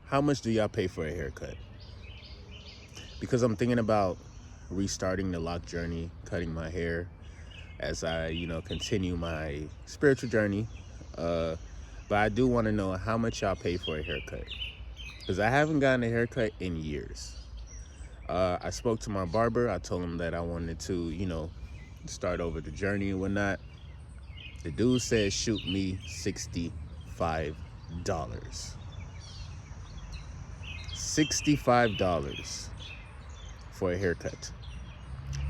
How much do y'all pay for a haircut? Because I'm thinking about restarting the lock journey, cutting my hair as I, continue my spiritual journey. But I do want to know how much y'all pay for a haircut. Because I haven't gotten a haircut in years. I spoke to my barber. I told him that I wanted to, start over the journey and whatnot. The dude said, shoot me $65. $65 for a haircut.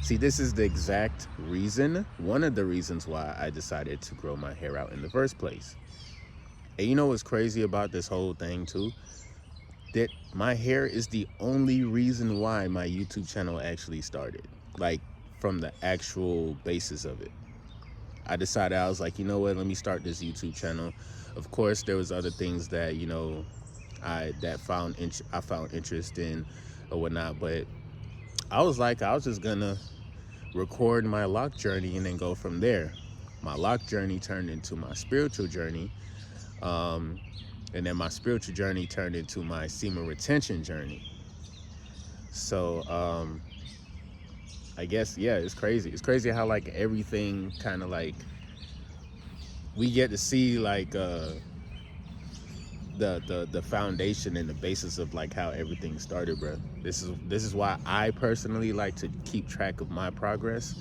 See, this is the exact reason, one of the reasons why I decided to grow my hair out in the first place. And you know what's crazy about this whole thing too? That my hair is the only reason why my YouTube channel actually started. Like, from the actual basis of it. I decided, I was like, you know what, let me start this YouTube channel. Of course, there was other things that, I found interest in or whatnot, but I was just gonna record my lock journey and then go from there. My lock journey turned into my spiritual journey, and then my spiritual journey turned into my semen retention journey. So I guess, yeah, it's crazy. It's crazy how like everything kind of like we get to see like the foundation and the basis of like how everything started, bro. This is why I personally like to keep track of my progress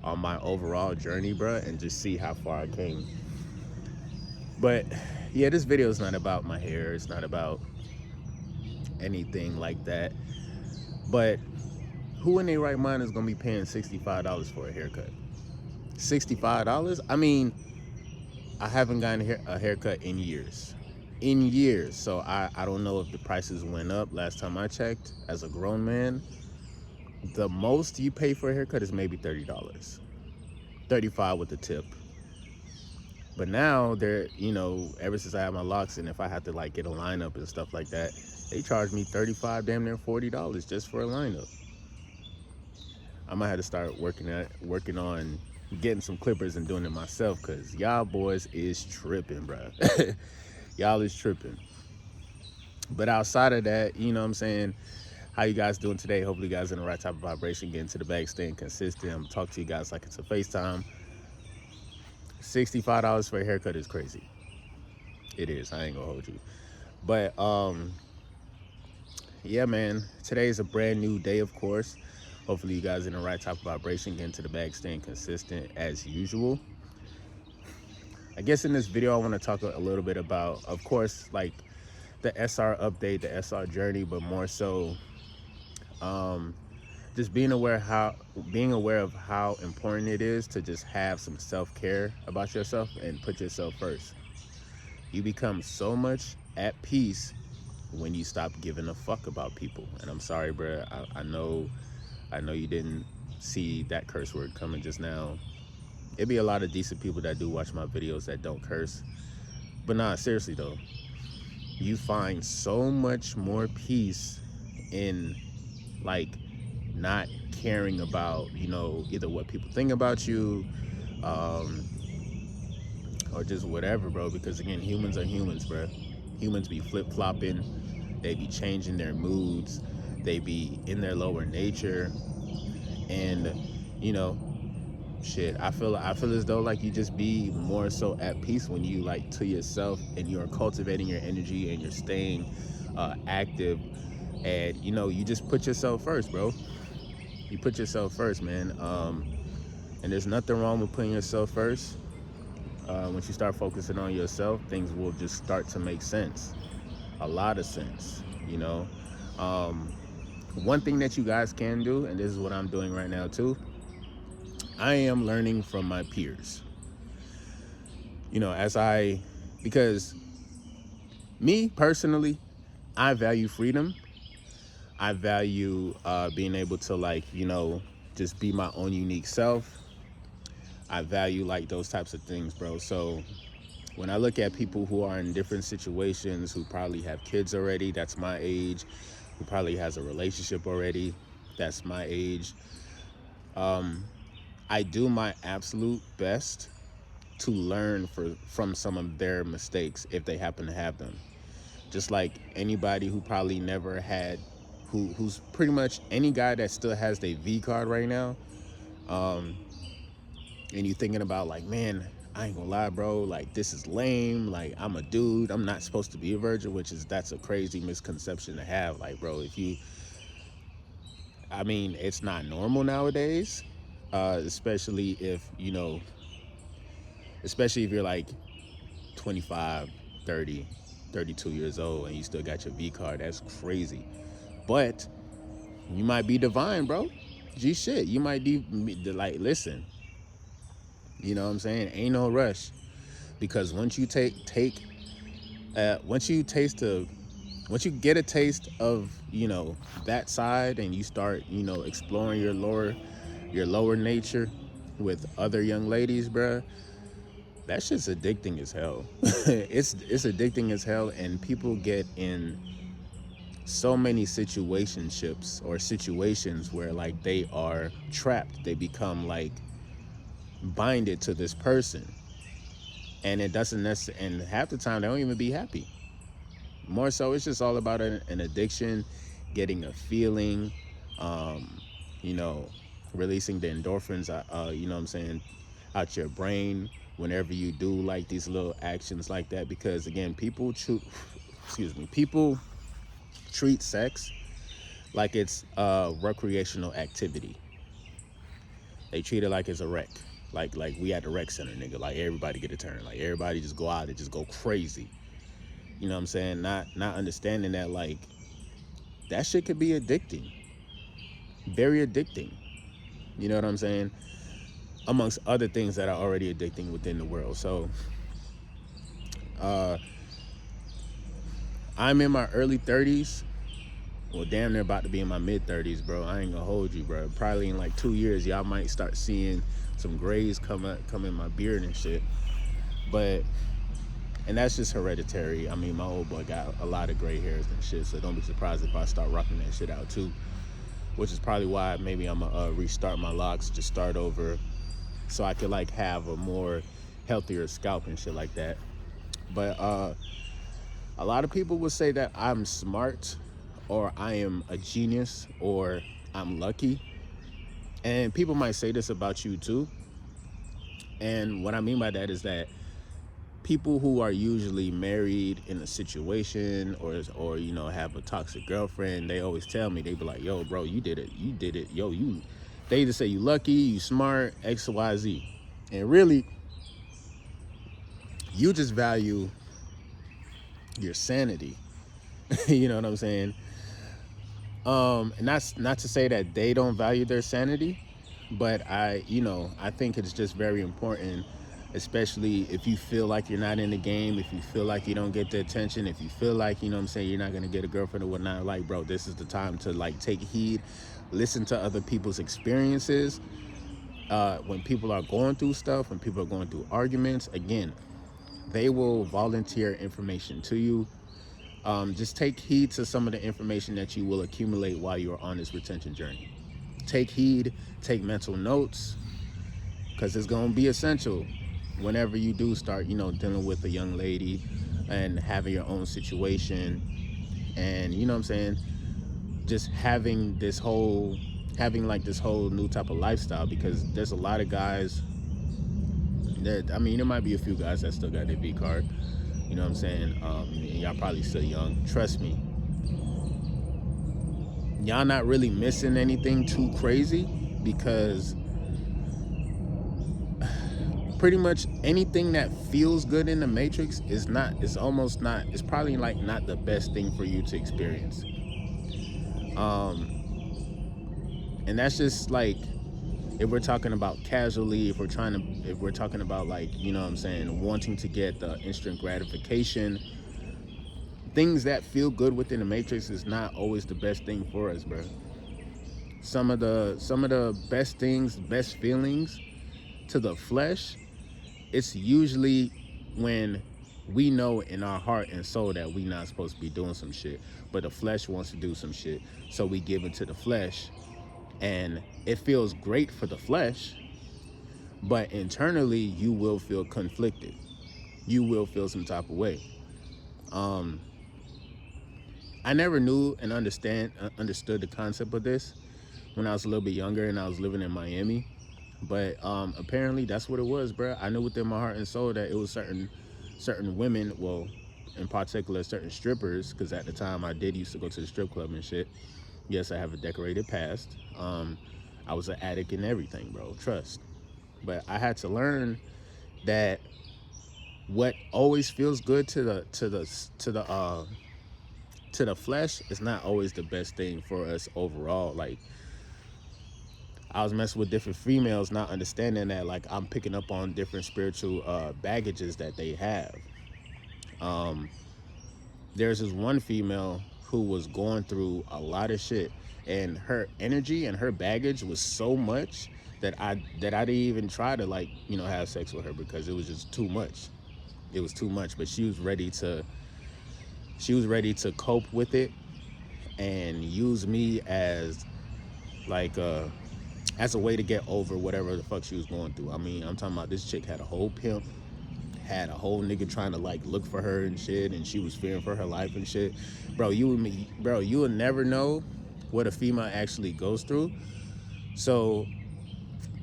on my overall journey, bro, and just see how far I came. But yeah, this video is not about my hair. It's not about anything like that. But who in their right mind is gonna be paying $65 for a haircut? $65? I mean, I haven't gotten a haircut in years. So I don't know if the prices went up. Last time I checked, as a grown man, the most you pay for a haircut is maybe $30. $35 with the tip. But now they're, ever since I have my locks, and if I have to like get a lineup and stuff like that, they charge me $35, damn near $40 just for a lineup. I might have to start working on getting some clippers and doing it myself, because y'all boys is tripping, bro. Y'all is tripping. But outside of that, you know what I'm saying, how you guys doing today? Hopefully you guys in the right type of vibration, getting to the bag, staying consistent. I'm talking to you guys like it's a FaceTime. $65 for a haircut is crazy. It is. I ain't gonna hold you. But yeah, man, today is a brand new day, of course. Hopefully you guys in the right type of vibration, getting to the bag, staying consistent as usual. I guess in this video I want to talk a little bit about, of course, like the SR update, the SR journey, but more so just being aware of how important it is to just have some self-care about yourself and put yourself first. You become so much at peace when you stop giving a fuck about people. And I'm sorry, bro. I know you didn't see that curse word coming just now. It'd be a lot of decent people that do watch my videos that don't curse. But nah, seriously though, you find so much more peace in like not caring about, either what people think about you, or just whatever, bro. Because again, humans are humans, bro. Humans be flip-flopping. They be changing their moods. They be in their lower nature. And, shit, I feel as though like you just be more so at peace when you like to yourself and you're cultivating your energy and you're staying active, and you just put yourself first, bro. You put yourself first, man. And there's nothing wrong with putting yourself first. Once you start focusing on yourself, things will just start to make sense. A lot of sense, One thing that you guys can do, and this is what I'm doing right now too, I am learning from my peers. Because me personally, I value freedom. I value being able to like, just be my own unique self. I value like those types of things, bro. So when I look at people who are in different situations, who probably have kids already, that's my age, who probably has a relationship already, that's my age, I do my absolute best to learn from some of their mistakes if they happen to have them. just like anybody who probably never had, who's pretty much any guy that still has their V card right now, um, and you thinking about like, man, I ain't gonna lie, bro, like this is lame. Like I'm a dude, I'm not supposed to be a virgin, that's a crazy misconception to have. Like, bro, if you, I mean, it's not normal nowadays, especially if especially if you're like 25, 30, 32 years old and you still got your V card. That's crazy. But you might be divine, bro. G shit. You might be like, listen, you know what I'm saying? Ain't no rush. Because once you once you once you get a taste of, that side, and you start, exploring your lower nature with other young ladies, bruh, that shit's addicting as hell. It's addicting as hell, and people get in so many situationships or situations where like they are trapped. They become like binded to this person, and it doesn't necessarily. And half the time they don't even be happy. More so, it's just all about an addiction, getting a feeling, um, you know, releasing the endorphins, you know what I'm saying, out your brain whenever you do like these little actions like that. Because again, people treat sex like it's a recreational activity. They treat it like it's a rec. Like we at the rec center, nigga. Like everybody get a turn. Like everybody just go out and just go crazy. You know what I'm saying? Not understanding that like that shit could be addicting. Very addicting. You know what I'm saying? Amongst other things that are already addicting within the world. So uh I'm in my early 30s. Well, damn near about to be in my mid 30s, bro. I ain't gonna hold you, bro. Probably in like 2 years, y'all might start seeing some grays come in my beard and shit. But and that's just hereditary. I mean, my old boy got a lot of gray hairs and shit, so don't be surprised if I start rocking that shit out too. Which is probably why maybe I'm gonna restart my locks, just start over, so I could like have a more healthier scalp and shit like that. But a lot of people would say that I'm smart, or I am a genius, or I'm lucky. And people might say this about you too. And what I mean by that is that people who are usually married in a situation, or have a toxic girlfriend, they always tell me, they be like, yo, bro, you did it, yo, they either say you lucky, you smart, XYZ. And really, you just value your sanity. You know what I'm saying? And that's not to say that they don't value their sanity, but I think it's just very important, especially if you feel like you're not in the game, if you feel like you don't get the attention, if you feel like, what I'm saying, you're not gonna get a girlfriend or whatnot. Like, bro, this is the time to like take heed, listen to other people's experiences. When people are going through stuff, when people are going through arguments, again, they will volunteer information to you. Just take heed to some of the information that you will accumulate while you're on this retention journey. Take heed, take mental notes, because it's going to be essential whenever you do start, dealing with a young lady and having your own situation. And, you know what I'm saying, just having like this whole new type of lifestyle, because there's a lot of guys that, I mean, there might be a few guys that still got their V card. You know what I'm saying? Y'all probably still young. Trust me, y'all not really missing anything too crazy, because pretty much anything that feels good in the Matrix it's probably like not the best thing for you to experience. And that's just like, if we're talking about casually, if we're talking about like, what I'm saying, wanting to get the instant gratification, things that feel good within the Matrix is not always the best thing for us, bro. Some of the best things, best feelings to the flesh, it's usually when we know in our heart and soul that we not supposed to be doing some shit, but the flesh wants to do some shit, so we give it to the flesh, and it feels great for the flesh, but internally you will feel conflicted. You will feel some type of way. I never knew and understood the concept of this when I was a little bit younger and I was living in Miami. But apparently that's what it was, bro. I knew within my heart and soul that it was certain women, well, in particular certain strippers, because at the time I did used to go to the strip club and shit. Yes, I have a decorated past. I was an addict and everything, bro. Trust. But I had to learn that what always feels good to the flesh is not always the best thing for us overall. Like, I was messing with different females, not understanding that like I'm picking up on different spiritual baggages that they have. Um, there's this one female who was going through a lot of shit, and her energy and her baggage was so much that I didn't even try to like have sex with her because it was just too much. It was too much, but she was ready to cope with it and use me like as a way to get over whatever the fuck she was going through. I mean, I'm talking about this chick had a whole pimp, had a whole nigga trying to like look for her and shit, and she was fearing for her life and shit. Bro, you will never know what a female actually goes through. So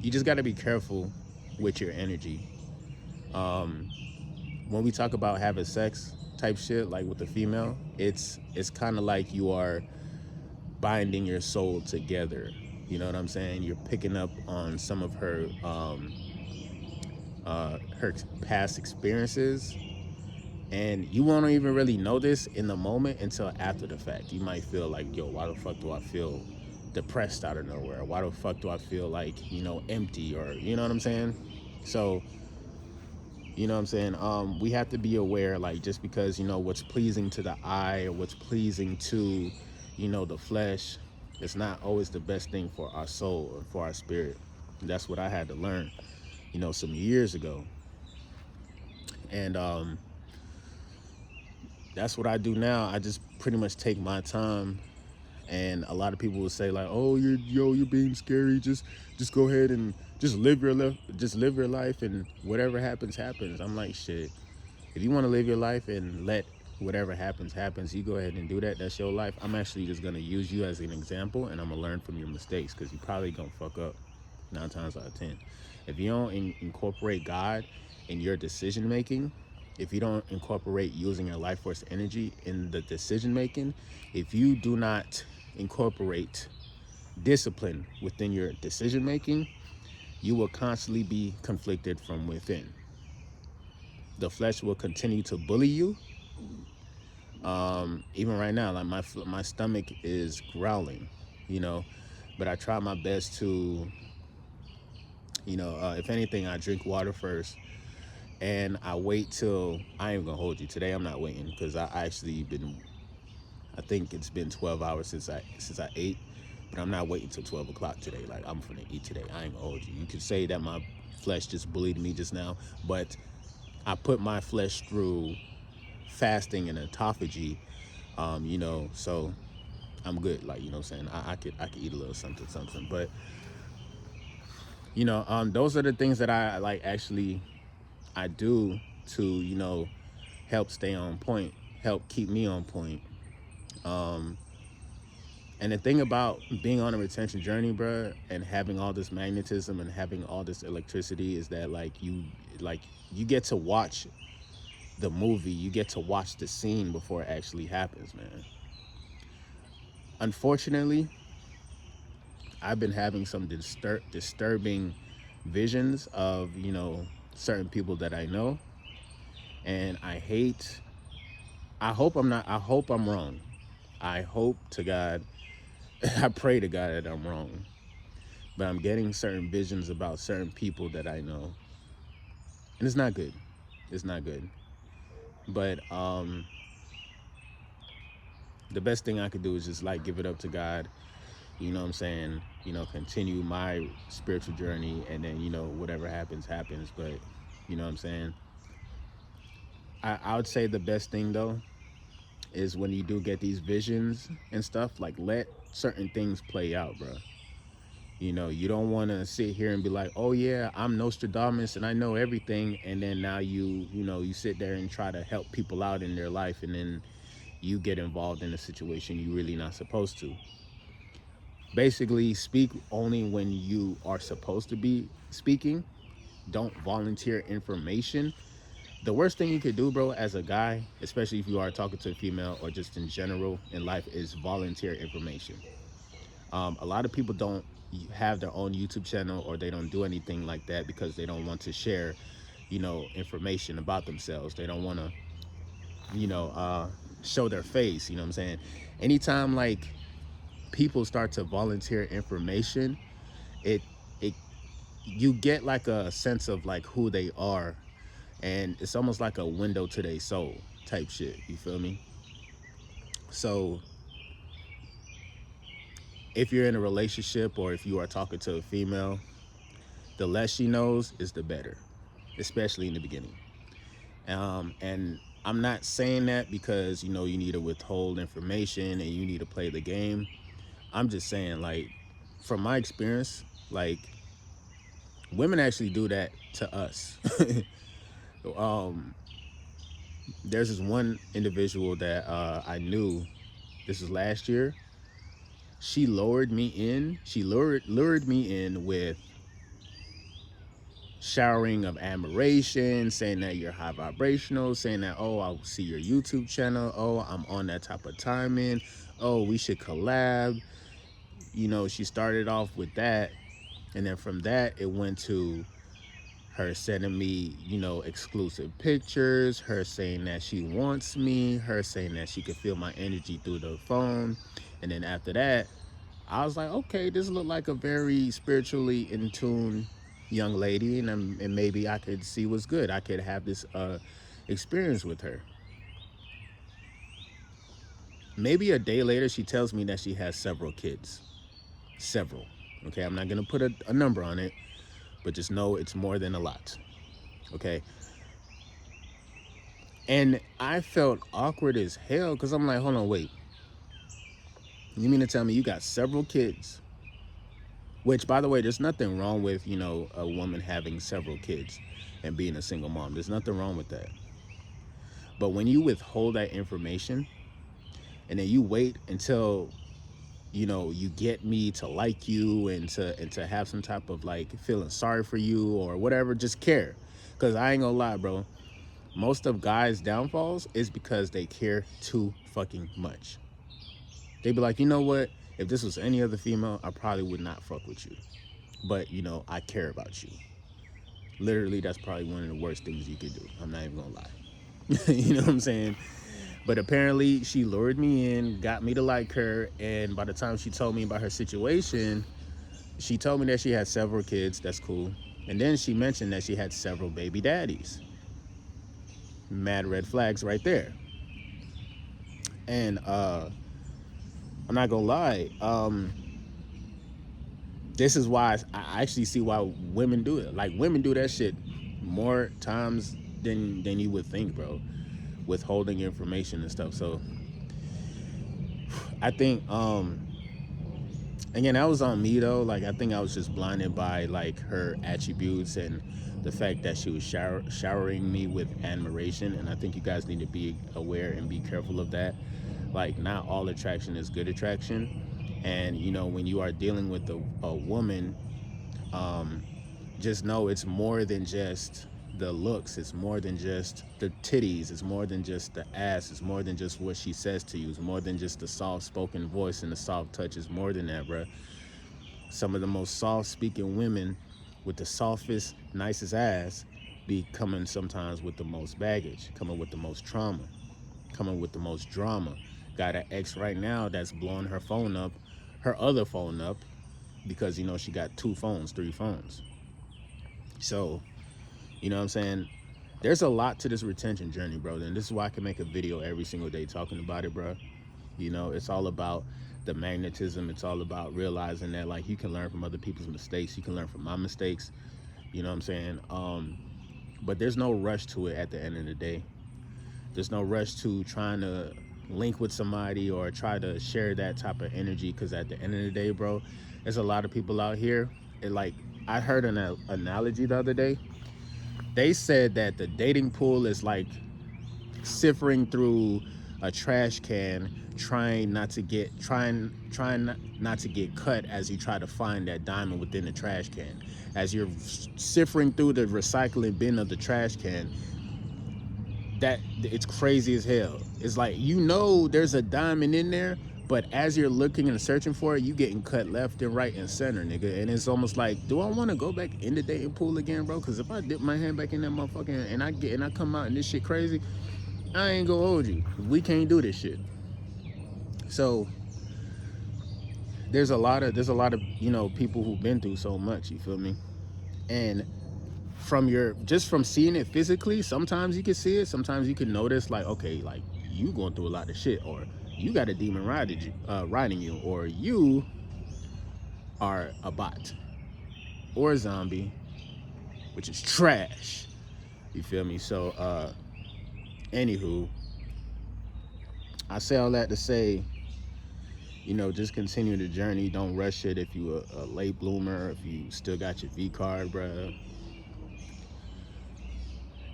you just got to be careful with your energy. Um, when we talk about having sex type shit, like with the female, it's kind of like you are binding your soul together. You know what I'm saying? You're picking up on some of her past experiences, and you won't even really know this in the moment until after the fact. You might feel like, yo, why the fuck do I feel depressed out of nowhere? Why the fuck do I feel like empty, or you know what I'm saying? So you know what I'm saying? We have to be aware, like, just because what's pleasing to the eye or what's pleasing to the flesh, it's not always the best thing for our soul or for our spirit. And that's what I had to learn some years ago. And that's what I do now. I just pretty much take my time. And a lot of people will say like, "Oh, you're being scary. Just go ahead and just live your life, and whatever happens happens." I'm like, shit. If you want to live your life and let whatever happens, you go ahead and do that. That's your life. I'm actually just gonna use you as an example, and I'm gonna learn from your mistakes because you probably gonna fuck up 9 times out of 10. If you don't incorporate God in your decision making, if you don't incorporate using your life force energy in the decision making, if you do not incorporate discipline within your decision making, you will constantly be conflicted from within. The flesh will continue to bully you. Even right now, like my stomach is growling, you know, but I try my best to, if anything, I drink water first, and I wait till I ain't gonna hold you today. I'm not waiting because I actually been. I think it's been 12 hours since I ate, but I'm not waiting till 12 o'clock today. Like, I'm finna eat today. I ain't gonna hold you. You could say that my flesh just bullied me just now, but I put my flesh through fasting and autophagy, so I'm good. Like, you know what I'm saying? I could eat a little something. But, those are the things that I like actually I do to, help stay on point, help keep me on point. And the thing about being on a retention journey, bro, and having all this magnetism and having all this electricity is that you get to watch the movie, you get to watch the scene before it actually happens, man. Unfortunately, I've been having some disturbing visions of, certain people that I know, and I hope I'm wrong. I hope to God, I pray to God that I'm wrong. But I'm getting certain visions about certain people that I know. And it's not good. It's not good. But the best thing I could do is just like give it up to God. You know what I'm saying? Continue my spiritual journey, and then, whatever happens. But you know what I'm saying? I would say the best thing though is when you do get these visions and stuff, like, let certain things play out, bro. You don't want to sit here and be like, oh yeah, I'm Nostradamus and I know everything, and then now you sit there and try to help people out in their life, and then you get involved in a situation you really not supposed to. Basically, speak only when you are supposed to be speaking. Don't volunteer information. The worst thing you could do, bro, as a guy, especially if you are talking to a female or just in general in life, is volunteer information. A lot of people don't have their own YouTube channel, or they don't do anything like that because they don't want to share, information about themselves. They don't want to, you know, uh, show their face. You know what I'm saying? Anytime like people start to volunteer information, it it you get like a sense of like who they are, and it's almost like a window to their soul type shit. You feel me? So if you're in a relationship or if you are talking to a female, the less she knows is the better, especially in the beginning. And I'm not saying that because you need to withhold information and you need to play the game. I'm just saying, like, from my experience, like, women actually do that to us. um, there's this one individual that I knew. This was last year. She lured me in. She lured me in with showering of admiration, saying that you're high vibrational, saying that, oh, I'll see your YouTube channel. Oh, I'm on that type of timing. Oh, we should collab. She started off with that. And then from that, it went to her sending me, exclusive pictures, her saying that she wants me, her saying that she could feel my energy through the phone. And then after that, I was like, okay, this looked like a very spiritually in tune young lady, and maybe I could see what's good. I could have this experience with her. Maybe a day later, she tells me that she has several kids. Several. Okay, I'm not going to put a number on it, but just know it's more than a lot. Okay. And I felt awkward as hell because I'm like, hold on, wait. You mean to tell me you got several kids? Which, by the way, there's nothing wrong with, a woman having several kids and being a single mom. There's nothing wrong with that. But when you withhold that information and then you wait until, you get me to like you and to have some type of like feeling sorry for you or whatever, just care. Because I ain't gonna lie, bro. Most of guys' downfalls is because they care too fucking much. They be like, you know what? If this was any other female, I probably would not fuck with you. But, I care about you. Literally, that's probably one of the worst things you could do. I'm not even gonna lie. You know what I'm saying? But apparently, she lured me in, got me to like her, and by the time she told me about her situation, she told me that she had several kids. That's cool. And then she mentioned that she had several baby daddies. Mad red flags right there. And I'm not gonna lie. This is why I actually see why women do it. Like, women do that shit more times than you would think, bro. Withholding information and stuff. So I think again, that was on me though. Like, I think I was just blinded by like her attributes and the fact that she was showering me with admiration. And I think you guys need to be aware and be careful of that. Like, not all attraction is good attraction. And when you are dealing with a woman, just know it's more than just the looks. It's more than just the titties. It's more than just the ass. It's more than just what she says to you. It's more than just the soft spoken voice and the soft touch. It's more than that, bro. Some of the most soft speaking women with the softest, nicest ass be coming sometimes with the most baggage, coming with the most trauma, coming with the most drama. Got an ex right now that's blowing her phone up, her other phone up, because she got 2 phones, 3 phones. So, you know what I'm saying? There's a lot to this retention journey, bro. And this is why I can make a video every single day talking about it, bro. It's all about the magnetism. It's all about realizing that, like, you can learn from other people's mistakes. You can learn from my mistakes. You know what I'm saying? But there's no rush to it at the end of the day. There's no rush to trying to link with somebody or try to share that type of energy, because at the end of the day, bro, there's a lot of people out here. Like, I heard an analogy the other day. They said that the dating pool is like sifting through a trash can, trying not to get cut as you try to find that diamond within the trash can. As you're sifting through the recycling bin of the trash can, that it's crazy as hell. It's like, you know, there's a diamond in there, but as you're looking and searching for it, you getting cut left and right and center, nigga. And it's almost like, do I want to go back in the dating pool again, bro? Because if I dip my hand back in that motherfucker and I come out and this shit crazy, I ain't gonna hold you. We can't do this shit. So there's a lot of you know, people who've been through so much. You feel me? And from seeing it physically, sometimes you can see it, sometimes you can notice, like, okay, like, you going through a lot of shit, or you got a demon riding you, or you are a bot or a zombie, which is trash. You feel me? So anywho, I say all that to say, you know, just continue the journey. Don't rush it. If you a late bloomer, if you still got your V card, bruh,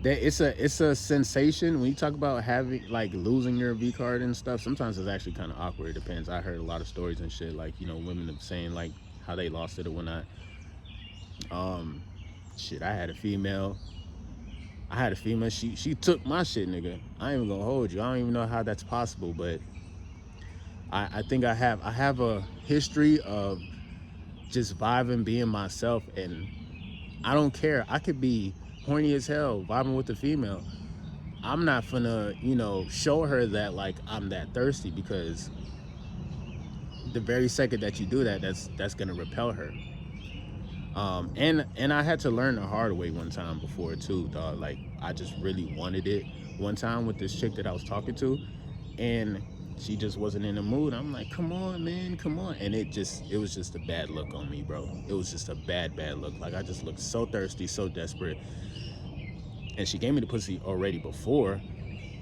it's a sensation when you talk about having, like, losing your V card and stuff. Sometimes it's actually kind of awkward. It depends. I heard a lot of stories and shit, like, you know, women saying like how they lost it or whatnot. Shit, I had a female. She took my shit, nigga. I ain't even gonna hold you. I don't even know how that's possible, but I think I have a history of just vibing, being myself, and I don't care. I could be horny as hell, vibing with the female. I'm not finna, you know, show her that, like, I'm that thirsty, because the very second that you do that, that's gonna repel her. And I had to learn the hard way one time before too, dog. Like, I just really wanted it one time with this chick that I was talking to, and she just wasn't in the mood. I'm like, come on, man, come on. And it was just a bad look on me, bro. It was just a bad look. Like, I just looked so thirsty, so desperate. And she gave me the pussy already before,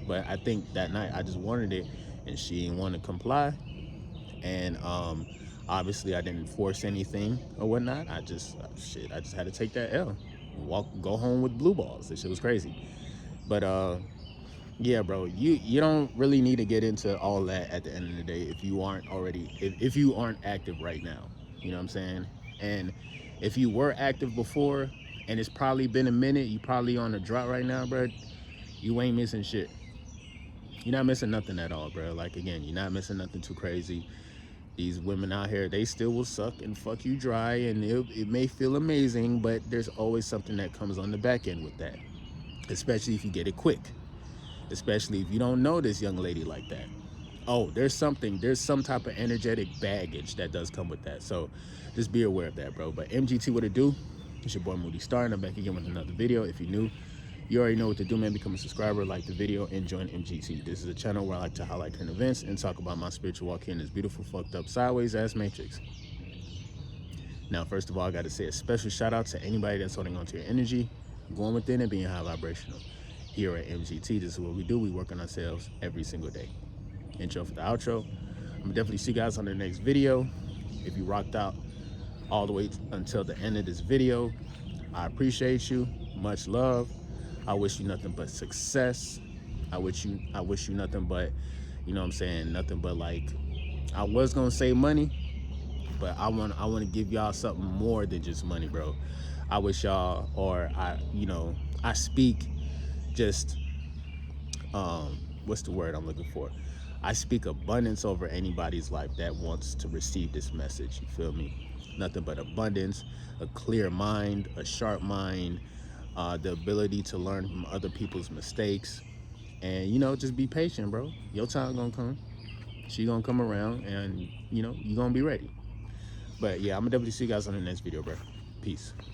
but I think that night I just wanted it, and she didn't want to comply. And obviously I didn't force anything or whatnot. I just had to take that L, go home with blue balls. This shit was crazy. But yeah, bro, you don't really need to get into all that at the end of the day if you aren't if you aren't active right now. You know what I'm saying? And if you were active before and it's probably been a minute, you probably on a drought right now, bro, you ain't missing shit. You're not missing nothing at all, bro. Like, again, you're not missing nothing too crazy. These women out here, they still will suck and fuck you dry, and it may feel amazing, but there's always something that comes on the back end with that, especially if you get it quick, especially if you don't know this young lady like that. Oh, there's some type of energetic baggage that does come with that. So just be aware of that, bro. But MGT, what it do? It's your boy Moody Starr, and I'm back again with another video. If you're new, you already know what to do, man. Become a subscriber, like the video, and join MGT. This is a channel where I like to highlight current events and talk about my spiritual walk here in this beautiful, fucked up, sideways ass matrix. Now, first of all, I got to say a special shout out to anybody that's holding on to your energy, going within and being high vibrational. Here at MGT, this is what we do. We work on ourselves every single day. Intro for the outro. I'm gonna definitely see you guys on the next video. If you rocked out all the way until the end of this video, I appreciate you. Much love. I wish you nothing but success. I wish you nothing but, you know what I'm saying, nothing but, like, I was gonna say money, but I want to give y'all something more than just money, bro. I wish y'all, or I speak just what's the word I'm looking for? I speak abundance over anybody's life that wants to receive this message. You feel me? Nothing but abundance, a clear mind, a sharp mind, the ability to learn from other people's mistakes, and, you know, just be patient, bro. Your time gonna come. She gonna come around, and, you know, you gonna be ready. But yeah, I'm gonna definitely see you guys on the next video, bro. Peace.